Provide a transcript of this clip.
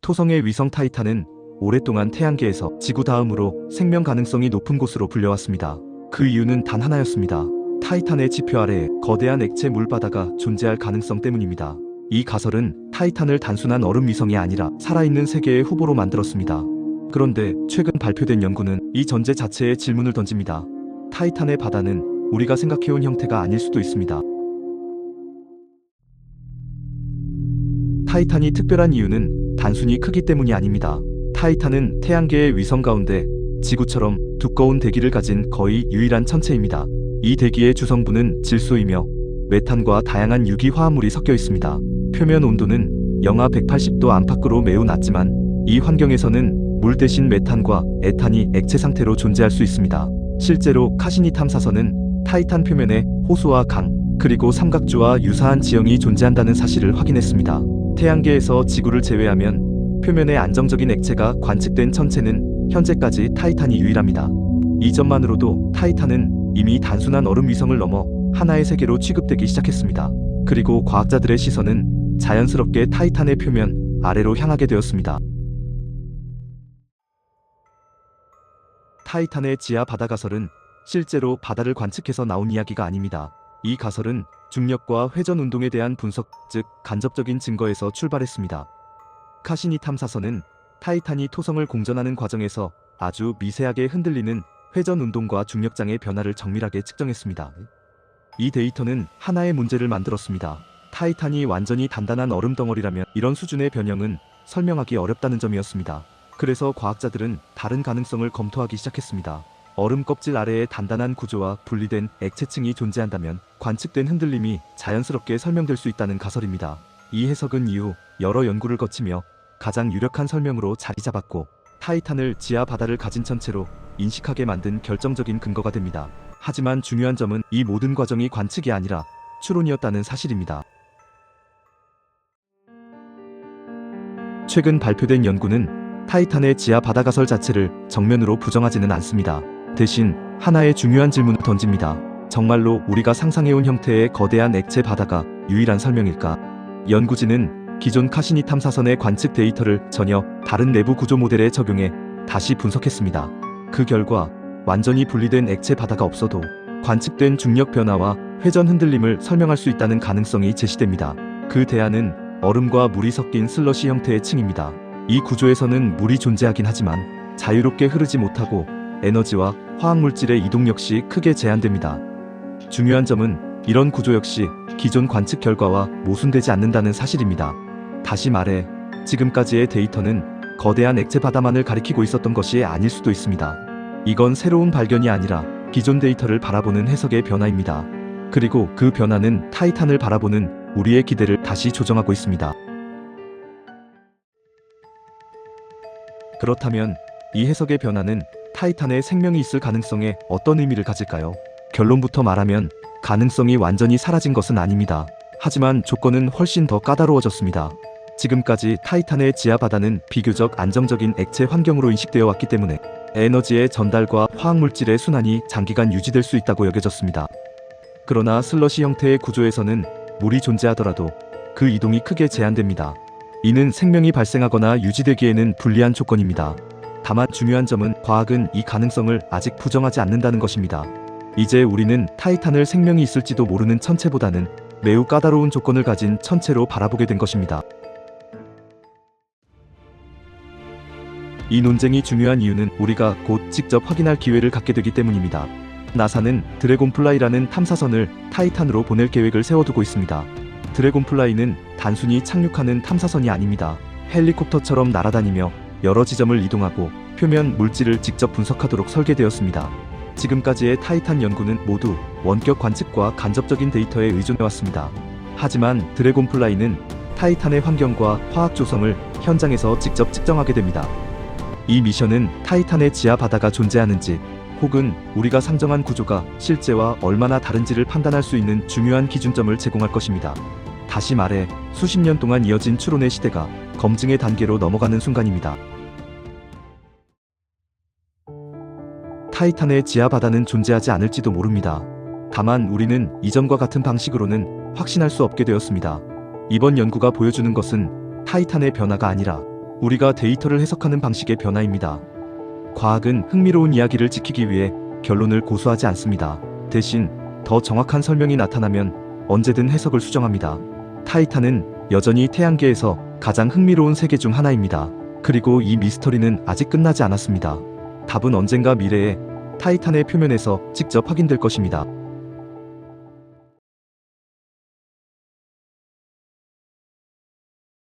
토성의 위성 타이탄은 오랫동안 태양계에서 지구 다음으로 생명 가능성이 높은 곳으로 불려왔습니다. 그 이유는 단 하나였습니다. 타이탄의 지표 아래에 거대한 액체 물바다가 존재할 가능성 때문입니다. 이 가설은 타이탄을 단순한 얼음 위성이 아니라 살아있는 세계의 후보로 만들었습니다. 그런데 최근 발표된 연구는 이 전제 자체에 질문을 던집니다. 타이탄의 바다는 우리가 생각해온 형태가 아닐 수도 있습니다. 타이탄이 특별한 이유는 단순히 크기 때문이 아닙니다. 타이탄은 태양계의 위성 가운데 지구처럼 두꺼운 대기를 가진 거의 유일한 천체입니다. 이 대기의 주성분은 질소이며 메탄과 다양한 유기 화합물이 섞여 있습니다. 표면 온도는 영하 180도 안팎으로 매우 낮지만 이 환경에서는 물 대신 메탄과 에탄이 액체 상태로 존재할 수 있습니다. 실제로 카시니 탐사선은 타이탄 표면에 호수와 강, 그리고 삼각주와 유사한 지형이 존재한다는 사실을 확인했습니다. 태양계에서 지구를 제외하면 표면에 안정적인 액체가 관측된 천체는 현재까지 타이탄이 유일합니다. 이 점만으로도 타이탄은 이미 단순한 얼음 위성을 넘어 하나의 세계로 취급되기 시작했습니다. 그리고 과학자들의 시선은 자연스럽게 타이탄의 표면 아래로 향하게 되었습니다. 타이탄의 지하 바다 가설은 실제로 바다를 관측해서 나온 이야기가 아닙니다. 이 가설은 중력과 회전 운동에 대한 분석, 즉 간접적인 증거에서 출발했습니다. 카시니 탐사선은 타이탄이 토성을 공전하는 과정에서 아주 미세하게 흔들리는 회전 운동과 중력장의 변화를 정밀하게 측정했습니다. 이 데이터는 하나의 문제를 만들었습니다. 타이탄이 완전히 단단한 얼음 덩어리라면 이런 수준의 변형은 설명하기 어렵다는 점이었습니다. 그래서 과학자들은 다른 가능성을 검토하기 시작했습니다. 얼음 껍질 아래에 단단한 구조와 분리된 액체층이 존재한다면 관측된 흔들림이 자연스럽게 설명될 수 있다는 가설입니다. 이 해석은 이후 여러 연구를 거치며 가장 유력한 설명으로 자리 잡았고 타이탄을 지하 바다를 가진 천체로 인식하게 만든 결정적인 근거가 됩니다. 하지만 중요한 점은 이 모든 과정이 관측이 아니라 추론이었다는 사실입니다. 최근 발표된 연구는 타이탄의 지하 바다 가설 자체를 정면으로 부정하지는 않습니다. 대신 하나의 중요한 질문을 던집니다. 정말로 우리가 상상해온 형태의 거대한 액체 바다가 유일한 설명일까? 연구진은 기존 카시니 탐사선의 관측 데이터를 전혀 다른 내부 구조 모델에 적용해 다시 분석했습니다. 그 결과 완전히 분리된 액체 바다가 없어도 관측된 중력 변화와 회전 흔들림을 설명할 수 있다는 가능성이 제시됩니다. 그 대안은 얼음과 물이 섞인 슬러시 형태의 층입니다. 이 구조에서는 물이 존재하긴 하지만 자유롭게 흐르지 못하고 에너지와 화학물질의 이동 역시 크게 제한됩니다. 중요한 점은 이런 구조 역시 기존 관측 결과와 모순되지 않는다는 사실입니다. 다시 말해 지금까지의 데이터는 거대한 액체 바다만을 가리키고 있었던 것이 아닐 수도 있습니다. 이건 새로운 발견이 아니라 기존 데이터를 바라보는 해석의 변화입니다. 그리고 그 변화는 타이탄을 바라보는 우리의 기대를 다시 조정하고 있습니다. 그렇다면 이 해석의 변화는 타이탄에 생명이 있을 가능성에 어떤 의미를 가질까요? 결론부터 말하면 가능성이 완전히 사라진 것은 아닙니다. 하지만 조건은 훨씬 더 까다로워졌습니다. 지금까지 타이탄의 지하 바다는 비교적 안정적인 액체 환경으로 인식되어 왔기 때문에 에너지의 전달과 화학물질의 순환이 장기간 유지될 수 있다고 여겨졌습니다. 그러나 슬러시 형태의 구조에서는 물이 존재하더라도 그 이동이 크게 제한됩니다. 이는 생명이 발생하거나 유지되기에는 불리한 조건입니다. 다만 중요한 점은 과학은 이 가능성을 아직 부정하지 않는다는 것입니다. 이제 우리는 타이탄을 생명이 있을지도 모르는 천체보다는 매우 까다로운 조건을 가진 천체로 바라보게 된 것입니다. 이 논쟁이 중요한 이유는 우리가 곧 직접 확인할 기회를 갖게 되기 때문입니다. 나사는 드래곤플라이라는 탐사선을 타이탄으로 보낼 계획을 세워두고 있습니다. 드래곤플라이는 단순히 착륙하는 탐사선이 아닙니다. 헬리콥터처럼 날아다니며 여러 지점을 이동하고 표면 물질을 직접 분석하도록 설계되었습니다. 지금까지의 타이탄 연구는 모두 원격 관측과 간접적인 데이터에 의존해왔습니다. 하지만 드래곤플라이는 타이탄의 환경과 화학 조성을 현장에서 직접 측정하게 됩니다. 이 미션은 타이탄의 지하 바다가 존재하는지 혹은 우리가 상정한 구조가 실제와 얼마나 다른지를 판단할 수 있는 중요한 기준점을 제공할 것입니다. 다시 말해 수십 년 동안 이어진 추론의 시대가 검증의 단계로 넘어가는 순간입니다. 타이탄의 지하 바다는 존재하지 않을지도 모릅니다. 다만 우리는 이전과 같은 방식으로는 확신할 수 없게 되었습니다. 이번 연구가 보여주는 것은 타이탄의 변화가 아니라 우리가 데이터를 해석하는 방식의 변화입니다. 과학은 흥미로운 이야기를 지키기 위해 결론을 고수하지 않습니다. 대신 더 정확한 설명이 나타나면 언제든 해석을 수정합니다. 타이탄은 여전히 태양계에서 가장 흥미로운 세계 중 하나입니다. 그리고 이 미스터리는 아직 끝나지 않았습니다. 답은 언젠가 미래에 타이탄의 표면에서 직접 확인될 것입니다.